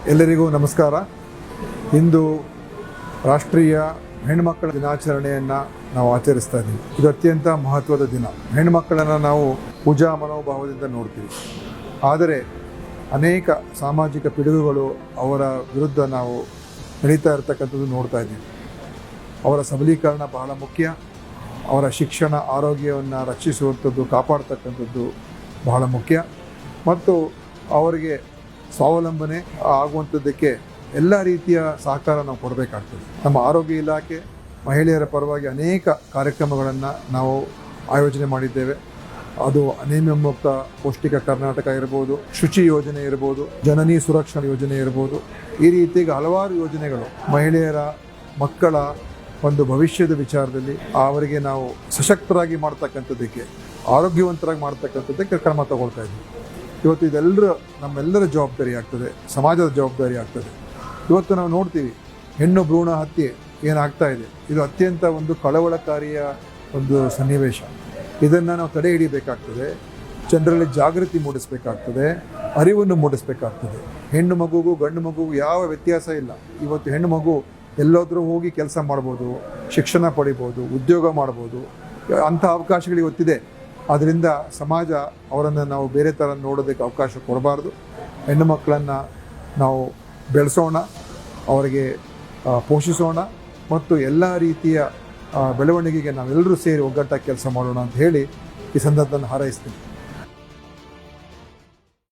ಎಲ್ಲರಿಗೂ ನಮಸ್ಕಾರ. ಇಂದು ರಾಷ್ಟ್ರೀಯ ಹೆಣ್ಣುಮಕ್ಕಳ ದಿನಾಚರಣೆಯನ್ನು ನಾವು ಆಚರಿಸ್ತಾ ಇದ್ದೀವಿ. ಇದು ಅತ್ಯಂತ ಮಹತ್ವದ ದಿನ. ಹೆಣ್ಣುಮಕ್ಕಳನ್ನು ನಾವು ಪೂಜಾ ಮನೋಭಾವದಿಂದ ನೋಡ್ತೀವಿ. ಆದರೆ ಅನೇಕ ಸಾಮಾಜಿಕ ಪಿಡುಗುಗಳು ಅವರ ವಿರುದ್ಧ ನಾವು ನಡೀತಾ ಇರತಕ್ಕಂಥದ್ದು ನೋಡ್ತಾ ಇದ್ದೀವಿ. ಅವರ ಸಬಲೀಕರಣ ಬಹಳ ಮುಖ್ಯ. ಅವರ ಶಿಕ್ಷಣ, ಆರೋಗ್ಯವನ್ನು ರಕ್ಷಿಸುವಂಥದ್ದು, ಕಾಪಾಡ್ತಕ್ಕಂಥದ್ದು ಬಹಳ ಮುಖ್ಯ. ಮತ್ತು ಅವರಿಗೆ ಸ್ವಾವಲಂಬನೆ ಆಗುವಂಥದ್ದಕ್ಕೆ ಎಲ್ಲ ರೀತಿಯ ಸಹಕಾರ ನಾವು ಕೊಡಬೇಕಾಗ್ತದೆ. ನಮ್ಮ ಆರೋಗ್ಯ ಇಲಾಖೆ ಮಹಿಳೆಯರ ಪರವಾಗಿ ಅನೇಕ ಕಾರ್ಯಕ್ರಮಗಳನ್ನು ನಾವು ಆಯೋಜನೆ ಮಾಡಿದ್ದೇವೆ. ಅದು ಅನಿಮಿಯ ಮುಕ್ತ ಪೌಷ್ಟಿಕ ಕರ್ನಾಟಕ ಇರ್ಬೋದು, ಶುಚಿ ಯೋಜನೆ ಇರ್ಬೋದು, ಜನನಿ ಸುರಕ್ಷಾ ಯೋಜನೆ ಇರ್ಬೋದು. ಈ ರೀತಿಗೆ ಹಲವಾರು ಯೋಜನೆಗಳು ಮಹಿಳೆಯರ, ಮಕ್ಕಳ ಒಂದು ಭವಿಷ್ಯದ ವಿಚಾರದಲ್ಲಿ ಅವರಿಗೆ ನಾವು ಸಶಕ್ತರಾಗಿ ಮಾಡ್ತಕ್ಕಂಥದ್ದಕ್ಕೆ, ಆರೋಗ್ಯವಂತರಾಗಿ ಮಾಡ್ತಕ್ಕಂಥದ್ದಕ್ಕೆ ಕ್ರಮ ತಗೊಳ್ತಾ ಇದ್ದೀವಿ. ಇವತ್ತು ನಮ್ಮೆಲ್ಲರ ಜವಾಬ್ದಾರಿ ಆಗ್ತದೆ, ಸಮಾಜದ ಜವಾಬ್ದಾರಿ ಆಗ್ತದೆ. ಇವತ್ತು ನಾವು ನೋಡ್ತೀವಿ ಹೆಣ್ಣು ಭ್ರೂಣ ಹತ್ಯೆ ಏನಾಗ್ತಾ ಇದೆ. ಇದು ಅತ್ಯಂತ ಒಂದು ಕಳವಳಕಾರಿಯ ಒಂದು ಸನ್ನಿವೇಶ. ಇದನ್ನು ನಾವು ತಡೆ ಹಿಡಿಬೇಕಾಗ್ತದೆ. ಜನರಲ್ಲಿ ಜಾಗೃತಿ ಮೂಡಿಸಬೇಕಾಗ್ತದೆ, ಅರಿವನ್ನು ಮೂಡಿಸಬೇಕಾಗ್ತದೆ. ಹೆಣ್ಣು ಮಗುಗೂ ಗಂಡು ಮಗುಗೂ ಯಾವ ವ್ಯತ್ಯಾಸ ಇಲ್ಲ. ಇವತ್ತು ಹೆಣ್ಣು ಮಗು ಎಲ್ಲಾದರೂ ಹೋಗಿ ಕೆಲಸ ಮಾಡ್ಬೋದು, ಶಿಕ್ಷಣ ಪಡಿಬೋದು, ಉದ್ಯೋಗ ಮಾಡ್ಬೋದು. ಅಂಥ ಅವಕಾಶಗಳು ಇವತ್ತಿದೆ. ಆದ್ದರಿಂದ ಸಮಾಜ ಅವರನ್ನು ನಾವು ಬೇರೆ ಥರ ನೋಡೋದಕ್ಕೆ ಅವಕಾಶ ಕೊಡಬಾರ್ದು. ಹೆಣ್ಣು ಮಕ್ಕಳನ್ನು ನಾವು ಬೆಳೆಸೋಣ, ಅವರಿಗೆ ಪೋಷಿಸೋಣ ಮತ್ತು ಎಲ್ಲ ರೀತಿಯ ಬೆಳವಣಿಗೆಗೆ ನಾವೆಲ್ಲರೂ ಸೇರಿ ಒಗ್ಗಟ್ಟಾಗಿ ಕೆಲಸ ಮಾಡೋಣ ಅಂತ ಹೇಳಿ ಈ ಸಂದರ್ಭದಲ್ಲಿ ಹಾರೈಸ್ತೀನಿ.